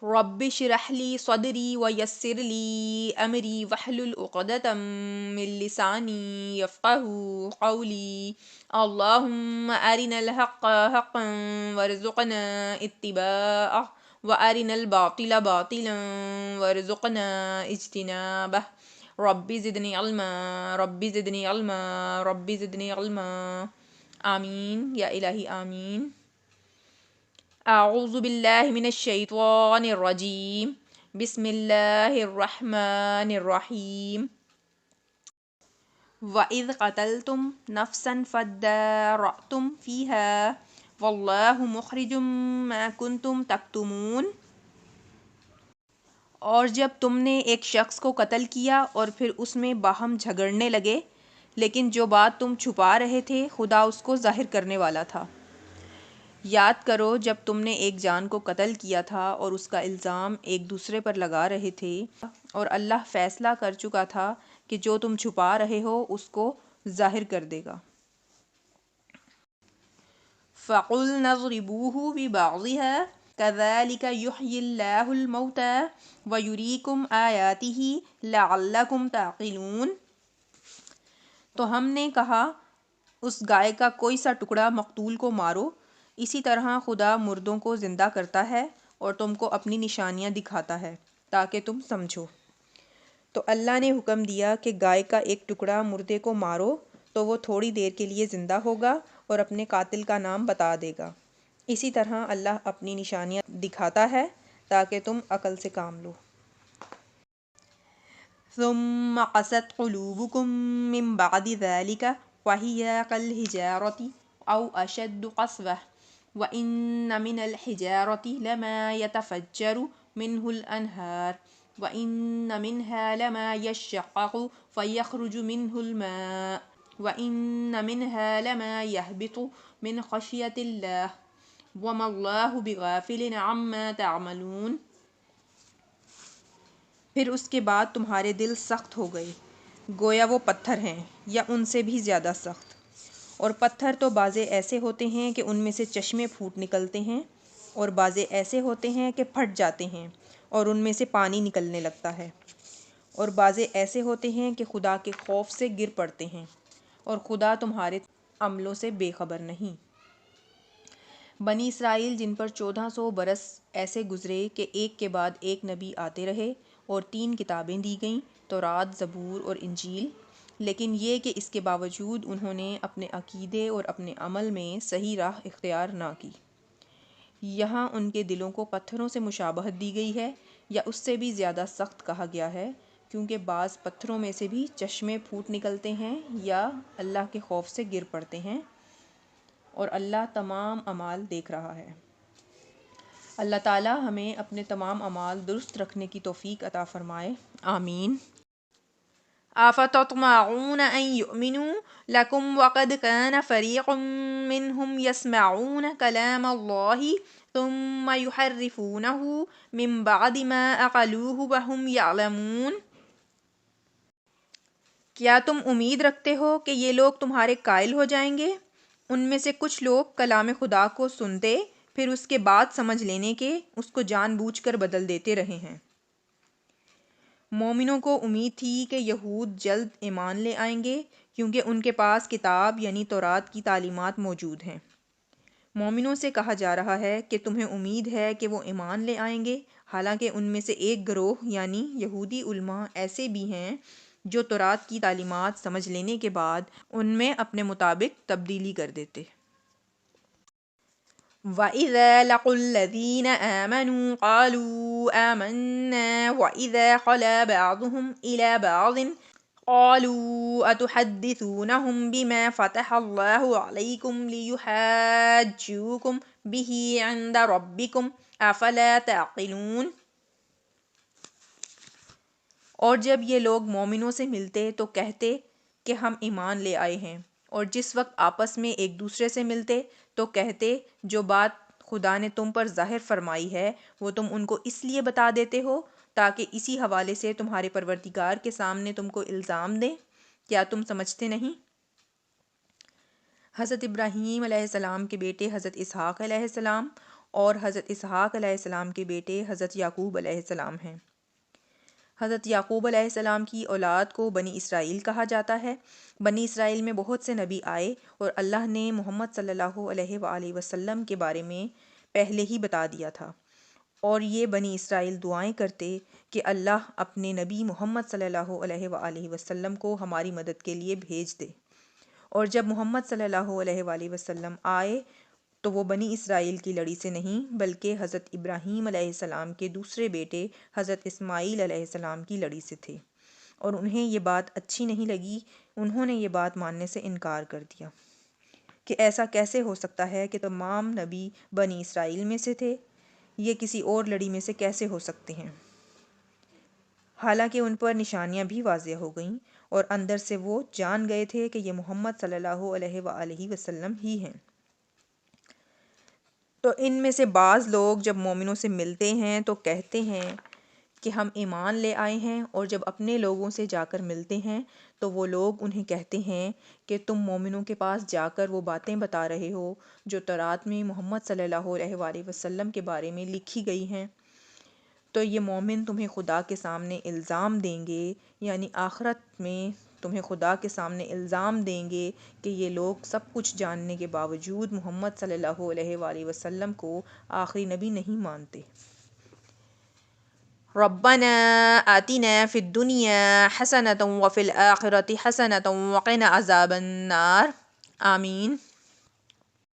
رب اشرح لي صدري ويسر لي أمري واحلل عقدة من لساني يفقهوا قولي. اللهم أرنا الحق حقا وارزقنا اتباعه وأرنا الباطل باطلا وارزقنا اجتنابه. رب زدني علما رب زدني علما رب زدني علما. آمین یا الہی آمین. اعوذ باللہ من الشیطان الرجیم. بسم اللہ الرحمن الرحیم. وَإِذْ قَتَلْتُمْ نَفْسًا فَادَّارَأْتُمْ فِيهَا وَاللَّهُ مُخْرِجٌ مَا كُنْتُمْ تَكْتُمُونَ. اور جب تم نے ایک شخص کو قتل کیا اور پھر اس میں باہم جھگڑنے لگے، لیکن جو بات تم چھپا رہے تھے خدا اس کو ظاہر کرنے والا تھا. یاد کرو جب تم نے ایک جان کو قتل کیا تھا اور اس کا الزام ایک دوسرے پر لگا رہے تھے، اور اللہ فیصلہ کر چکا تھا کہ جو تم چھپا رہے ہو اس کو ظاہر کر دے گا. فَقُلْنَا اضْرِبُوهُ بِبَعْضِهَا كَذَلِكَ يُحْيِي اللَّهُ الْمَوْتَى وَيُرِيكُمْ آيَاتِهِ لَعَلَّكُمْ تَعْقِلُونَ. تو ہم نے کہا اس گائے کا کوئی سا ٹکڑا مقتول کو مارو، اسی طرح خدا مردوں کو زندہ کرتا ہے اور تم کو اپنی نشانیاں دکھاتا ہے تاکہ تم سمجھو. تو اللہ نے حکم دیا کہ گائے کا ایک ٹکڑا مردے کو مارو تو وہ تھوڑی دیر کے لیے زندہ ہوگا اور اپنے قاتل کا نام بتا دے گا. اسی طرح اللہ اپنی نشانیاں دکھاتا ہے تاکہ تم عقل سے کام لو. ثم قست قلوبكم من بعد ذلك وهي كالحجارة أو أشد قسوة وإن من الحجارة لما يتفجر منه الأنهار وإن منها لما يشقق فيخرج منه الماء وإن منها لما يهبط من خشية الله وما الله بغافل عما تعملون. پھر اس کے بعد تمہارے دل سخت ہو گئے گویا وہ پتھر ہیں یا ان سے بھی زیادہ سخت. اور پتھر تو بعضے ایسے ہوتے ہیں کہ ان میں سے چشمے پھوٹ نکلتے ہیں، اور بعضے ایسے ہوتے ہیں کہ پھٹ جاتے ہیں اور ان میں سے پانی نکلنے لگتا ہے، اور بعضے ایسے ہوتے ہیں کہ خدا کے خوف سے گر پڑتے ہیں، اور خدا تمہارے عملوں سے بے خبر نہیں. بنی اسرائیل جن پر 1400 برس ایسے گزرے کہ ایک کے بعد ایک نبی آتے رہے اور 3 کتابیں دی گئیں، تورات، زبور اور انجیل، لیکن یہ کہ اس کے باوجود انہوں نے اپنے عقیدے اور اپنے عمل میں صحیح راہ اختیار نہ کی. یہاں ان کے دلوں کو پتھروں سے مشابہت دی گئی ہے یا اس سے بھی زیادہ سخت کہا گیا ہے، کیونکہ بعض پتھروں میں سے بھی چشمے پھوٹ نکلتے ہیں یا اللہ کے خوف سے گر پڑتے ہیں، اور اللہ تمام اعمال دیکھ رہا ہے. اللہ تعالی ہمیں اپنے تمام اعمال درست رکھنے کی توفیق عطا فرمائے. آمین. أَفَتَطْمَعُونَ أَن يُؤْمِنُوا لَكُمْ وَقَدْ كَانَ فَرِيقٌ مِّنْهُمْ يَسْمَعُونَ كَلَامَ اللَّهِ ثُمَّ يُحَرِّفُونَهُ مِن بَعْدِ مَا عَقَلُوهُ وَهُمْ يَعْلَمُونَ. کیا تم امید رکھتے ہو کہ یہ لوگ تمہارے قائل ہو جائیں گے؟ ان میں سے کچھ لوگ کلام خدا کو سنتے پھر اس کے بعد سمجھ لینے کے اس کو جان بوجھ کر بدل دیتے رہے ہیں. مومنوں کو امید تھی کہ یہود جلد ایمان لے آئیں گے کیونکہ ان کے پاس کتاب یعنی تورات کی تعلیمات موجود ہیں. مومنوں سے کہا جا رہا ہے کہ تمہیں امید ہے کہ وہ ایمان لے آئیں گے، حالانکہ ان میں سے ایک گروہ یعنی یہودی علماء ایسے بھی ہیں جو تورات کی تعلیمات سمجھ لینے کے بعد ان میں اپنے مطابق تبدیلی کر دیتے. وَإِذَا لَقُوا الَّذِينَ آمَنُوا قَالُوا آمَنَّا وَإِذَا خَلَا بَعْضُهُمْ إِلَى بَعْضٍ قَالُوا أَتُحَدِّثُونَهُمْ بِمَا فَتَحَ اللَّهُ عَلَيْكُمْ لِيُحَاجُّوكُمْ بِهِ عِندَ رَبِّكُمْ أَفَلَا تَعْقِلُونَ. اور جب یہ لوگ مومنوں سے ملتے تو کہتے کہ ہم ایمان لے آئے ہیں، اور جس وقت آپس میں ایک دوسرے سے ملتے تو کہتے جو بات خدا نے تم پر ظاہر فرمائی ہے وہ تم ان کو اس لیے بتا دیتے ہو تاکہ اسی حوالے سے تمہارے پروردگار کے سامنے تم کو الزام دیں. کیا تم سمجھتے نہیں؟ حضرت ابراہیم علیہ السلام کے بیٹے حضرت اسحاق علیہ السلام اور حضرت اسحاق علیہ السلام کے بیٹے حضرت یعقوب علیہ السلام ہیں۔ حضرت یعقوب علیہ السلام کی اولاد کو بنی اسرائیل کہا جاتا ہے۔ بنی اسرائیل میں بہت سے نبی آئے اور اللہ نے محمد صلی اللہ علیہ وآلہ وسلم کے بارے میں پہلے ہی بتا دیا تھا، اور یہ بنی اسرائیل دعائیں کرتے کہ اللہ اپنے نبی محمد صلی اللہ علیہ وآلہ وسلم کو ہماری مدد کے لیے بھیج دے۔ اور جب محمد صلی اللہ علیہ وآلہ وسلم آئے تو وہ بنی اسرائیل کی لڑی سے نہیں بلکہ حضرت ابراہیم علیہ السلام کے دوسرے بیٹے حضرت اسماعیل علیہ السلام کی لڑی سے تھے، اور انہیں یہ بات اچھی نہیں لگی۔ انہوں نے یہ بات ماننے سے انکار کر دیا کہ ایسا کیسے ہو سکتا ہے کہ تمام نبی بنی اسرائیل میں سے تھے، یہ کسی اور لڑی میں سے کیسے ہو سکتے ہیں؟ حالانکہ ان پر نشانیاں بھی واضح ہو گئیں اور اندر سے وہ جان گئے تھے کہ یہ محمد صلی اللہ علیہ وآلہ وسلم ہی ہیں۔ تو ان میں سے بعض لوگ جب مومنوں سے ملتے ہیں تو کہتے ہیں کہ ہم ایمان لے آئے ہیں، اور جب اپنے لوگوں سے جا کر ملتے ہیں تو وہ لوگ انہیں کہتے ہیں کہ تم مومنوں کے پاس جا کر وہ باتیں بتا رہے ہو جو تورات میں محمد صلی اللہ علیہ وآلہ وسلم کے بارے میں لکھی گئی ہیں۔ تو یہ مومن تمہیں خدا کے سامنے الزام دیں گے، یعنی آخرت میں تمہیں خدا کے سامنے الزام دیں گے کہ یہ لوگ سب کچھ جاننے کے باوجود محمد صلی اللہ علیہ وآلہ وسلم کو آخری نبی نہیں مانتے۔ ربنا آتنا فی الدنیا حسنۃ وفی الآخرۃ حسنۃ وقنا عذاب النار، آمین۔